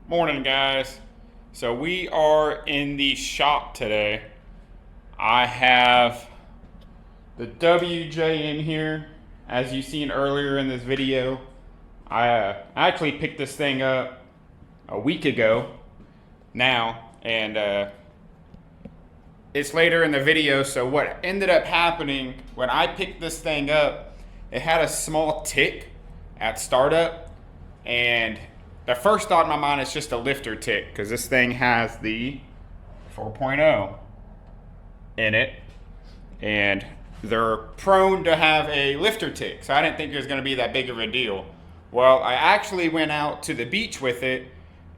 Morning, guys. So we are in the shop today. I have the WJ in here. As you seen earlier in this video, I actually picked this thing up a week ago now, and it's later in the video. So what ended up happening when I picked this thing up, it had a small tick at startup, and the first thought in my mind is just a lifter tick, because this thing has the 4.0 in it, and they're prone to have a lifter tick, so I didn't think it was going to be that big of a deal. Well, I actually went out to the beach with it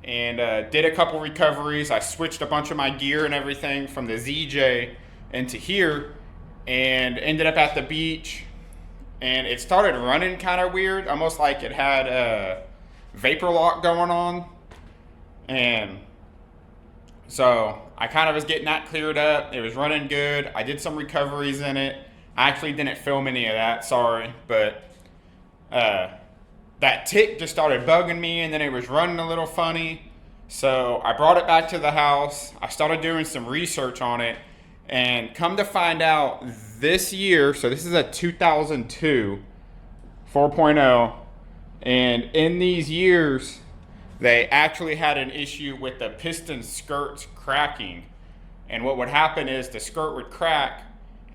and did a couple recoveries. I switched a bunch of my gear and everything from the ZJ into here, and ended up at the beach, and it started running kind of weird, almost like it had a vapor lock going on. And so I kind of was getting that cleared up. It was running good. I did some recoveries in it. I actually didn't film any of that, sorry, but that tick just started bugging me, and then it was running a little funny. So I brought it back to the house. I started doing some research on it, and come to find out this year, so this is a 2002 4.0, and in these years, they actually had an issue with the piston skirts cracking. And what would happen is the skirt would crack,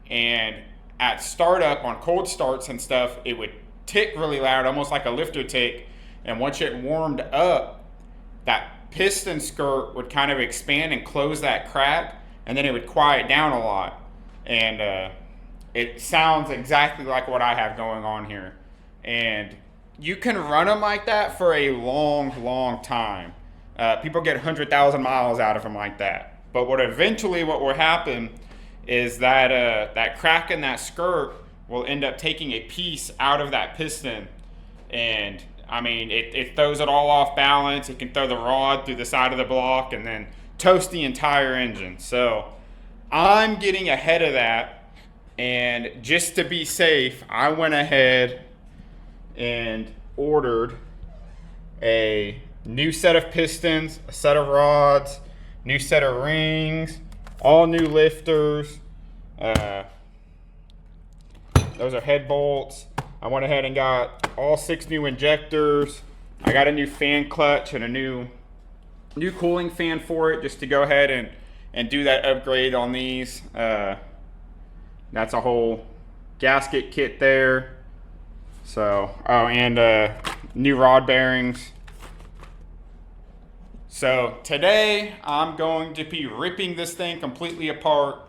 and at startup on cold starts and stuff, it would tick really loud, almost like a lifter tick. And once it warmed up, that piston skirt would kind of expand and close that crack, and then it would quiet down a lot. And it sounds exactly like what I have going on here. And you can run them like that for a long time. People get 100,000 miles out of them like that. But what will happen is that that crack in that skirt will end up taking a piece out of that piston. And I mean, it throws it all off balance. It can throw the rod through the side of the block and then toast the entire engine. So I'm getting ahead of that. And just to be safe, I went ahead and ordered a new set of pistons, a set of rods, new set of rings, all new lifters. Those are head bolts. I went ahead and got all 6 new injectors. I got a new fan clutch and a new cooling fan for it, just to go ahead and do that upgrade on these. That's a whole gasket kit there. So, and new rod bearings. So today I'm going to be ripping this thing completely apart.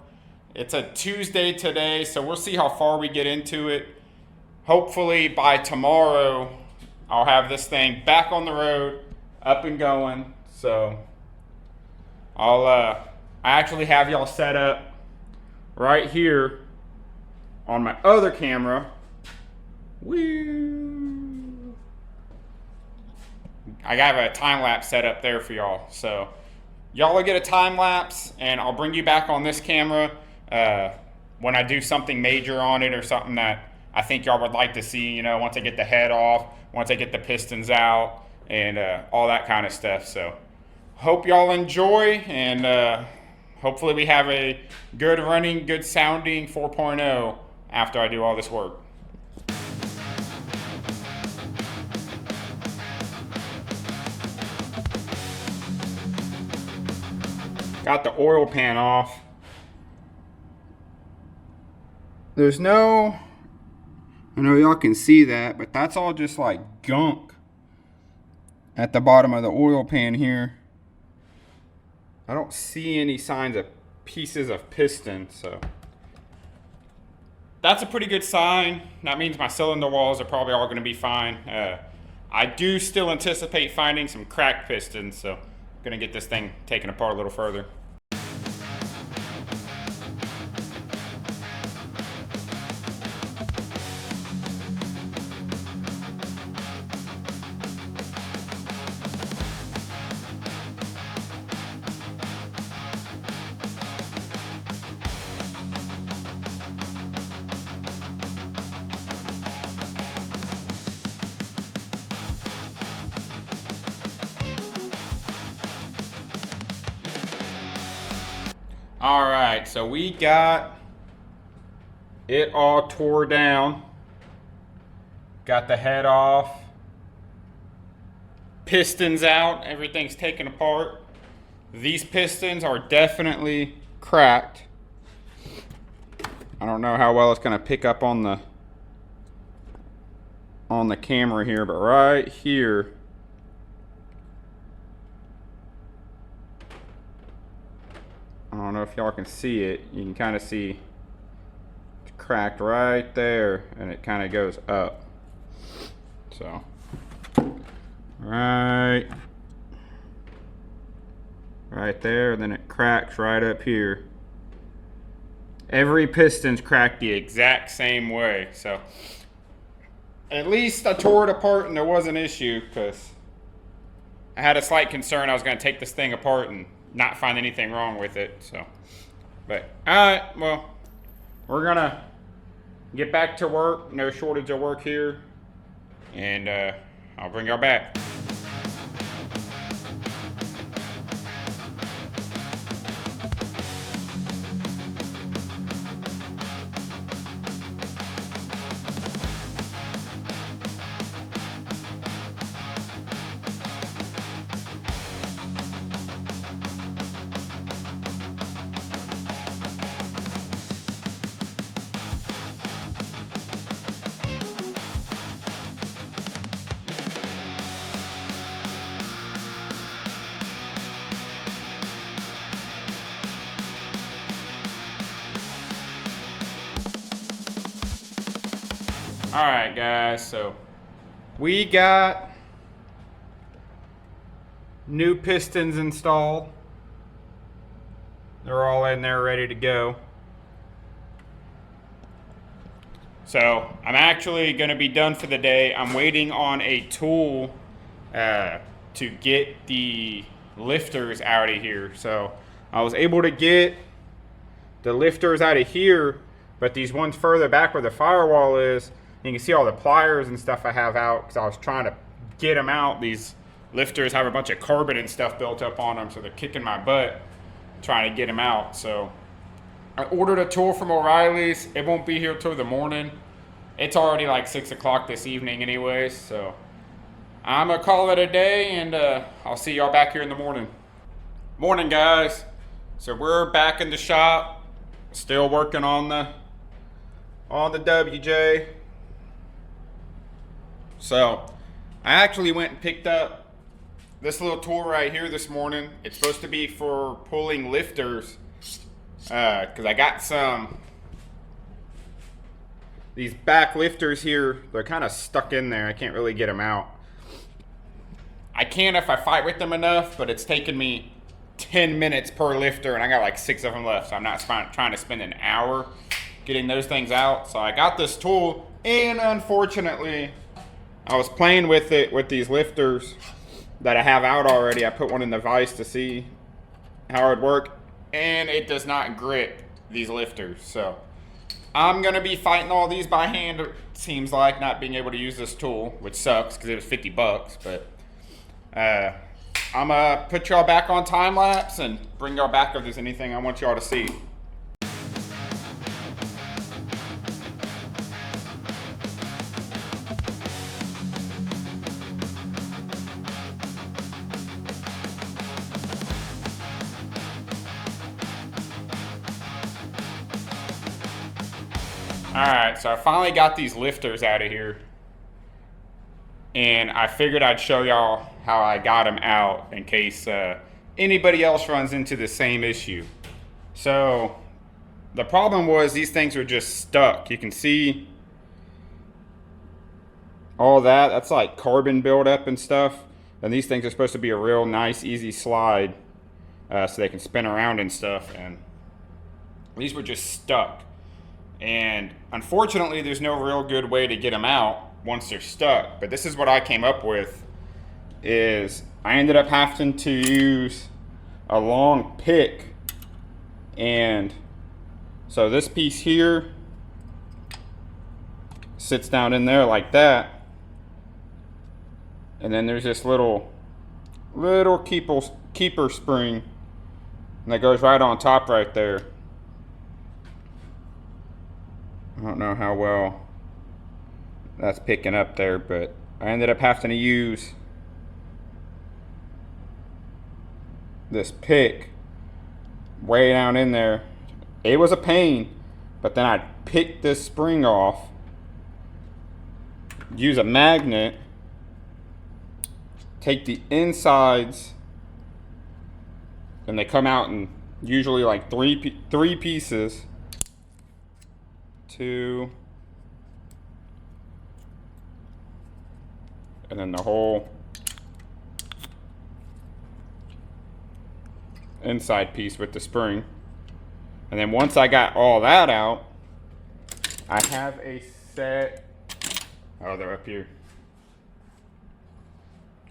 It's a Tuesday today, so we'll see how far we get into it. Hopefully by tomorrow I'll have this thing back on the road, up and going. So I actually have y'all set up right here on my other camera. Woo! I have a time lapse set up there for y'all. So y'all will get a time lapse, and I'll bring you back on this camera when I do something major on it, or something that I think y'all would like to see, you know, once I get the head off, once I get the pistons out, and all that kind of stuff. So hope y'all enjoy, and hopefully we have a good running, good sounding 4.0 after I do all this work. Got the oil pan off. There's no, I know y'all can see that, but that's all just like gunk at the bottom of the oil pan here. I don't see any signs of pieces of piston, so that's a pretty good sign. That means my cylinder walls are probably all going to be fine. I do still anticipate finding some cracked pistons, so I'm going to get this thing taken apart a little further. All right, so we got it all tore down. Got the head off. Pistons out, everything's taken apart. These pistons are definitely cracked. I don't know how well it's gonna pick up on the camera here, but right here, I don't know if y'all can see it. You can kind of see it's cracked right there, and it kind of goes up. So, right there, and then it cracks right up here. Every piston's cracked the exact same way. So, at least I tore it apart and there was an issue, because I had a slight concern I was going to take this thing apart and not find anything wrong with it. So, but alright, well, we're going to get back to work. No shortage of work here. And I'll bring y'all back. Alright guys, so we got new pistons installed. They're all in there ready to go. So I'm actually going to be done for the day. I'm waiting on a tool to get the lifters out of here. So I was able to get the lifters out of here, but these ones further back where the firewall is, you can see all the pliers and stuff I have out because I was trying to get them out. These lifters have a bunch of carbon and stuff built up on them, so they're kicking my butt trying to get them out. So I ordered a tool from O'Reilly's. It won't be here till the morning. It's already like 6 o'clock this evening anyways, so I'm gonna call it a day, and I'll see y'all back here in the morning. Morning guys. So we're back in the shop, still working on the WJ. So I actually went and picked up this little tool right here this morning. It's supposed to be for pulling lifters, because I got these back lifters here. They're kind of stuck in there. I can't really get them out. I can if I fight with them enough, but it's taken me 10 minutes per lifter, and I got like 6 of them left, so I'm not trying to spend an hour getting those things out. So I got this tool, and unfortunately I was playing with it with these lifters that I have out already. I put one in the vise to see how it would work, and it does not grip these lifters. So I'm gonna be fighting all these by hand, it seems like, not being able to use this tool, which sucks because it was 50 bucks. But I'm gonna put y'all back on time lapse and bring y'all back if there's anything I want y'all to see. Alright, so I finally got these lifters out of here, and I figured I'd show y'all how I got them out in case anybody else runs into the same issue. So the problem was these things were just stuck. You can see all that. That's like carbon buildup and stuff. And these things are supposed to be a real nice, easy slide so they can spin around and stuff. And these were just stuck. And unfortunately, there's no real good way to get them out once they're stuck. But this is what I came up with, is I ended up having to use a long pick. And so this piece here sits down in there like that. And then there's this little keeper spring And that goes right on top right there. I don't know how well that's picking up there, but I ended up having to use this pick way down in there. It was a pain, but then I picked this spring off, use a magnet, take the insides, and they come out in usually like three pieces. 2, and then the whole inside piece with the spring. And then once I got all that out, I have a set. Oh, they're up here.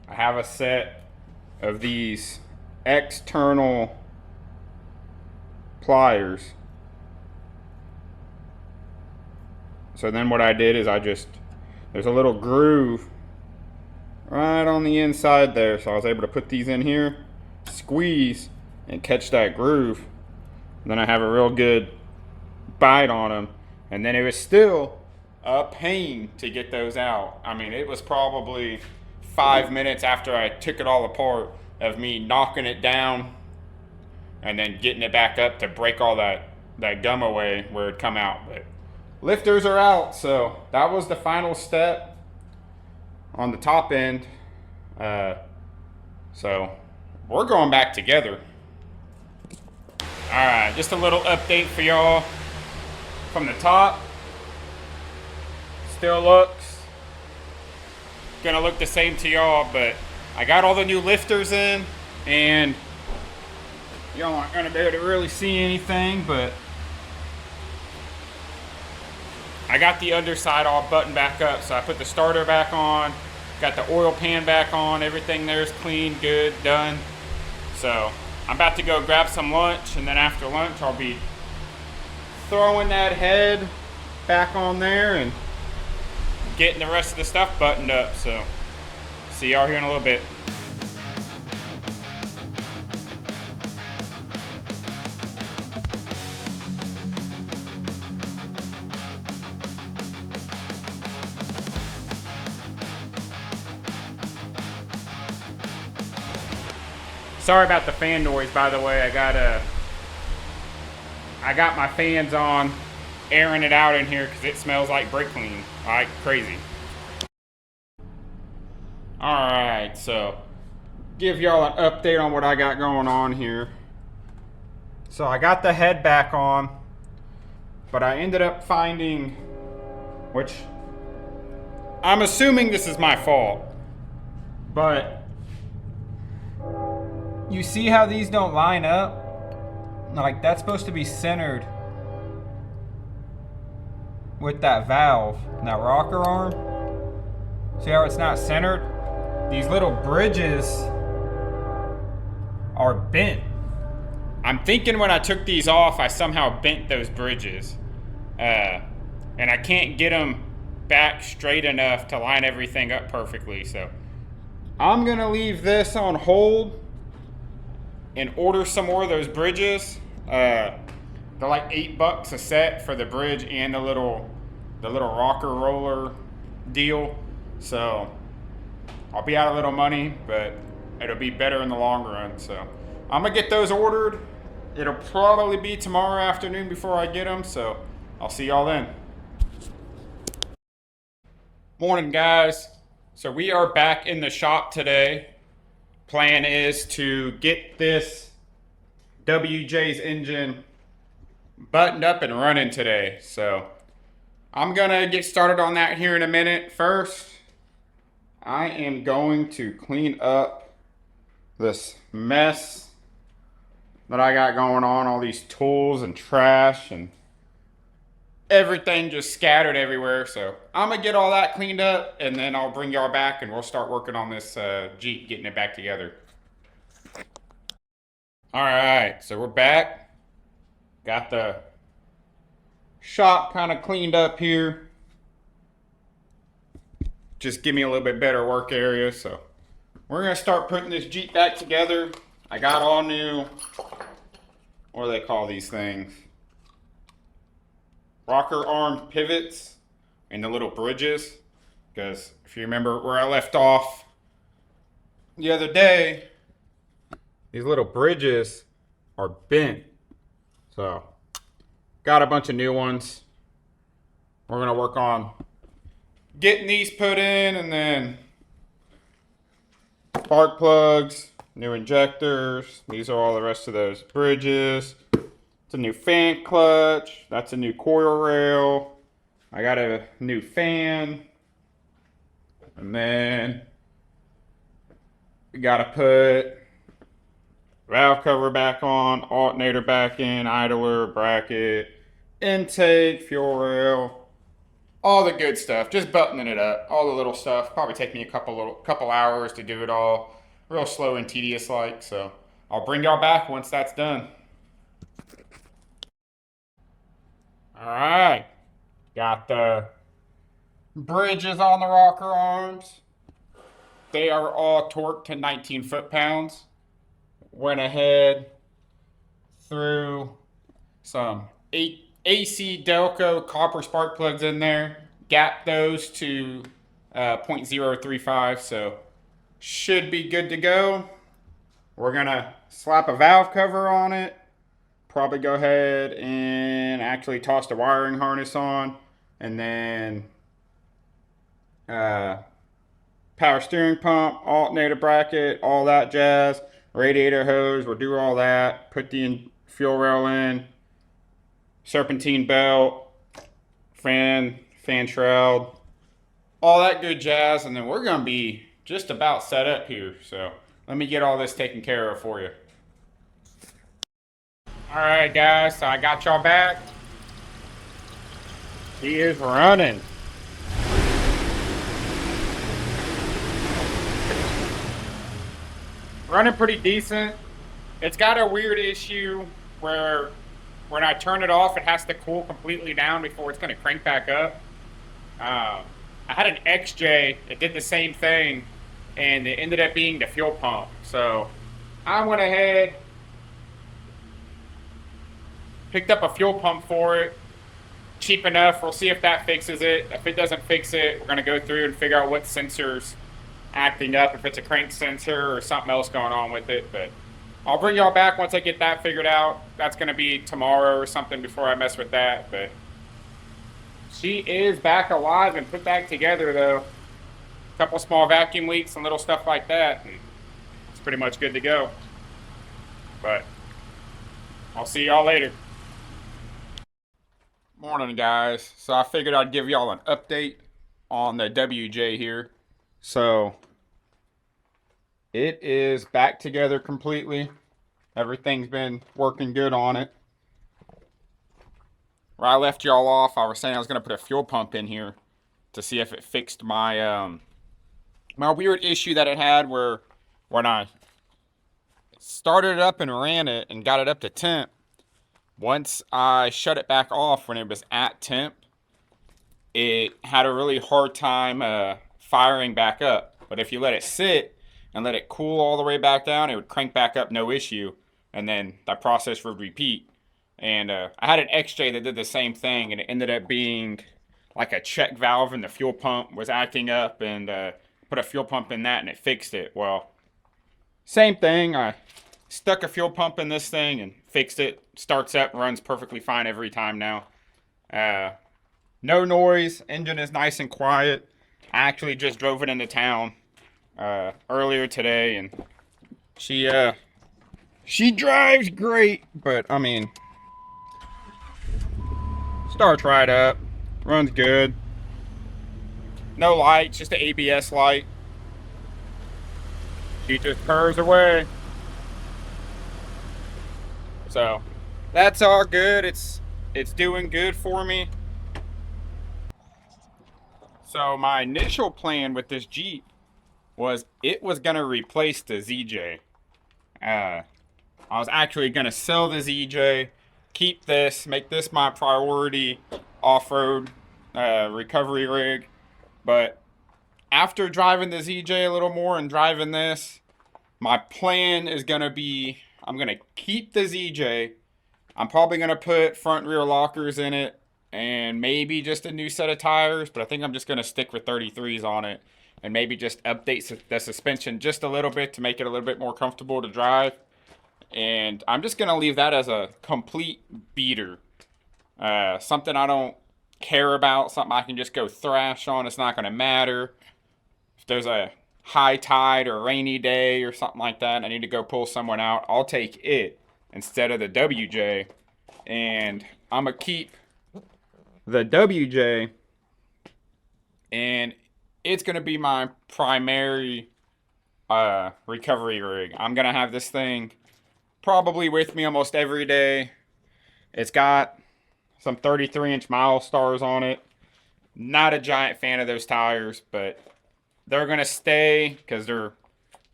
I have a set of these external pliers. So then what I did is there's a little groove right on the inside there. So I was able to put these in here, squeeze, and catch that groove. And then I have a real good bite on them. And then it was still a pain to get those out. I mean, it was probably 5 minutes after I took it all apart of me knocking it down and then getting it back up to break all that gum away where it'd come out. But lifters are out, so that was the final step on the top end. So we're going back together. All right, just a little update for y'all from the top. Still looks gonna look the same to y'all, but I got all the new lifters in, and y'all aren't gonna be able to really see anything, but I got the underside all buttoned back up. So I put the starter back on, got the oil pan back on, everything there is clean, good, done. So I'm about to go grab some lunch, and then after lunch I'll be throwing that head back on there and getting the rest of the stuff buttoned up. So see y'all here in a little bit. Sorry about the fan noise, by the way. I got my fans on, airing it out in here because it smells like brake clean, like crazy. All right, so give y'all an update on what I got going on here. So I got the head back on, but I ended up finding, which I'm assuming this is my fault, but you see how these don't line up? Like, that's supposed to be centered with that valve, that rocker arm. See how it's not centered? These little bridges are bent. I'm thinking when I took these off, I somehow bent those bridges. And I can't get them back straight enough to line everything up perfectly. So I'm gonna leave this on hold and order some more of those bridges. They're like $8 a set for the bridge and the little rocker roller deal. So I'll be out a little money, but it'll be better in the long run. So I'm gonna get those ordered. It'll probably be tomorrow afternoon before I get them. So I'll see y'all then. Morning, guys. So we are back in the shop today. Plan is to get this WJ's engine buttoned up and running today. So I'm gonna get started on that here in a minute. First, I am going to clean up this mess that I got going on, all these tools and trash and everything just scattered everywhere. So I'm gonna get all that cleaned up, and then I'll bring y'all back and we'll start working on this Jeep, getting it back together. All right, so we're back. Got the shop kind of cleaned up here. Just give me a little bit better work area. So we're gonna start putting this Jeep back together. I got all new what do they call these things? Rocker arm pivots and the little bridges. Because if you remember where I left off the other day, these little bridges are bent. So, got a bunch of new ones. We're going to work on getting these put in, and then spark plugs, new injectors. These are all the rest of those bridges. It's a new fan clutch. That's a new coil rail. I got a new fan. And then we got to put valve cover back on, alternator back in, idler, bracket, intake, fuel rail, all the good stuff. Just buttoning it up, all the little stuff. Probably take me a couple hours to do it all. Real slow and tedious like. So I'll bring y'all back once that's done. All right, got the bridges on the rocker arms. They are all torqued to 19 foot-pounds. Went ahead, threw some AC Delco copper spark plugs in there. Gapped those to 0.035, so should be good to go. We're gonna slap a valve cover on it. Probably go ahead and actually toss the wiring harness on, and then power steering pump, alternator bracket, all that jazz, radiator hose, we'll do all that, put the fuel rail in, serpentine belt, fan shroud, all that good jazz, and then we're going to be just about set up here. So let me get all this taken care of for you. Alright guys, so I got y'all back. He is running. Running pretty decent. It's got a weird issue where when I turn it off, it has to cool completely down before it's going to crank back up. I had an XJ that did the same thing, and it ended up being the fuel pump. So I went ahead, picked up a fuel pump for it. Cheap enough. We'll see if that fixes it. If it doesn't fix it, we're going to go through and figure out what sensor's acting up, if it's a crank sensor or something else going on with it. But I'll bring y'all back once I get that figured out. That's going to be tomorrow or something before I mess with that. But she is back alive and put back together, though. A couple small vacuum leaks and little stuff like that, and it's pretty much good to go. But I'll see y'all later. Morning, guys. So I figured I'd give y'all an update on the WJ here. So it is back together completely. Everything's been working good on it. Where I left y'all off, I was saying I was going to put a fuel pump in here to see if it fixed my my weird issue that it had, where when I started it up and ran it and got it up to temp, once I shut it back off when it was at temp, it had a really hard time firing back up. But if you let it sit and let it cool all the way back down, it would crank back up no issue, and then that process would repeat. And I had an XJ that did the same thing, and it ended up being like a check valve in the fuel pump was acting up, and put a fuel pump in that and it fixed it. Well, same thing. I stuck a fuel pump in this thing and fixed it. Starts up, runs perfectly fine every time now. No noise. Engine is nice and quiet. I actually just drove it into town earlier today, and she drives great. But I mean, starts right up, runs good. No lights, just an ABS light. She just purrs away. So that's all good. It's doing good for me. So my initial plan with this Jeep was it was going to replace the ZJ. I was actually going to sell the ZJ, keep this, make this my priority off-road recovery rig. But after driving the ZJ a little more and driving this, my plan is going to be, I'm going to keep the ZJ I'm probably going to put front and rear lockers in it and maybe just a new set of tires, but I think I'm just going to stick with 33s on it and maybe just update the suspension just a little bit to make it a little bit more comfortable to drive. And I'm just going to leave that as a complete beater. Something I don't care about, something I can just go thrash on. It's not going to matter. If there's a high tide or rainy day or something like that, I need to go pull someone out, I'll take it instead of the WJ. And I'm going to keep the WJ, and it's going to be my primary recovery rig. I'm going to have this thing probably with me almost every day. It's got some 33-inch mile stars on it. Not a giant fan of those tires, but they're going to stay because they're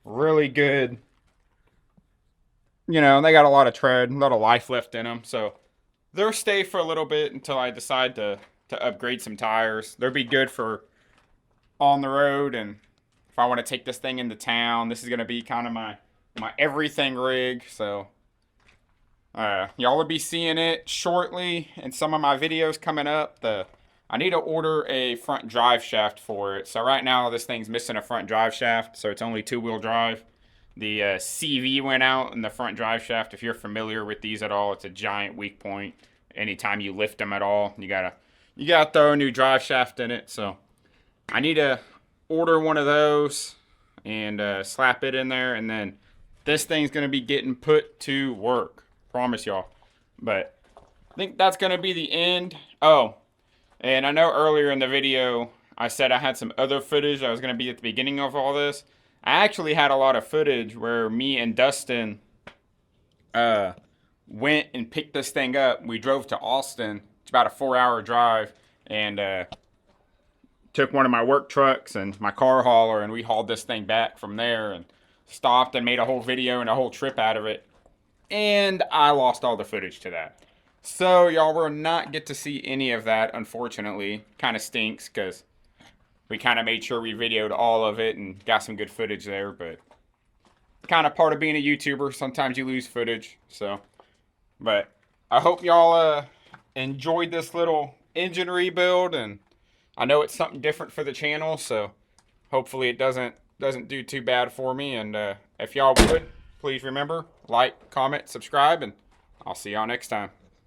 really good. You know, they got a lot of tread, a lot of life left in them. So they'll stay for a little bit until I decide to upgrade some tires. They'll be good for on the road, and if I want to take this thing into town, this is going to be kind of my everything rig. So y'all will be seeing it shortly in some of my videos coming up. I need to order a front drive shaft for it. So right now this thing's missing a front drive shaft, so it's only 2-wheel drive. The CV went out in the front drive shaft. If you're familiar with these at all, it's a giant weak point. Anytime you lift them at all, you gotta throw a new drive shaft in it. So I need to order one of those and slap it in there, and then this thing's gonna be getting put to work. Promise y'all. But I think that's gonna be the end. Oh, and I know earlier in the video I said I had some other footage that was gonna be at the beginning of all this. I actually had a lot of footage where me and Dustin went and picked this thing up. We drove to Austin. It's about a 4-hour drive, and took one of my work trucks and my car hauler, and we hauled this thing back from there and stopped and made a whole video and a whole trip out of it. And I lost all the footage to that. So y'all will not get to see any of that, unfortunately. Kind of stinks because we kind of made sure we videoed all of it and got some good footage there, but kind of part of being a YouTuber. Sometimes you lose footage. So, but I hope y'all enjoyed this little engine rebuild, and I know it's something different for the channel, so hopefully it doesn't do too bad for me. And if y'all would, please remember, like, comment, subscribe, and I'll see y'all next time.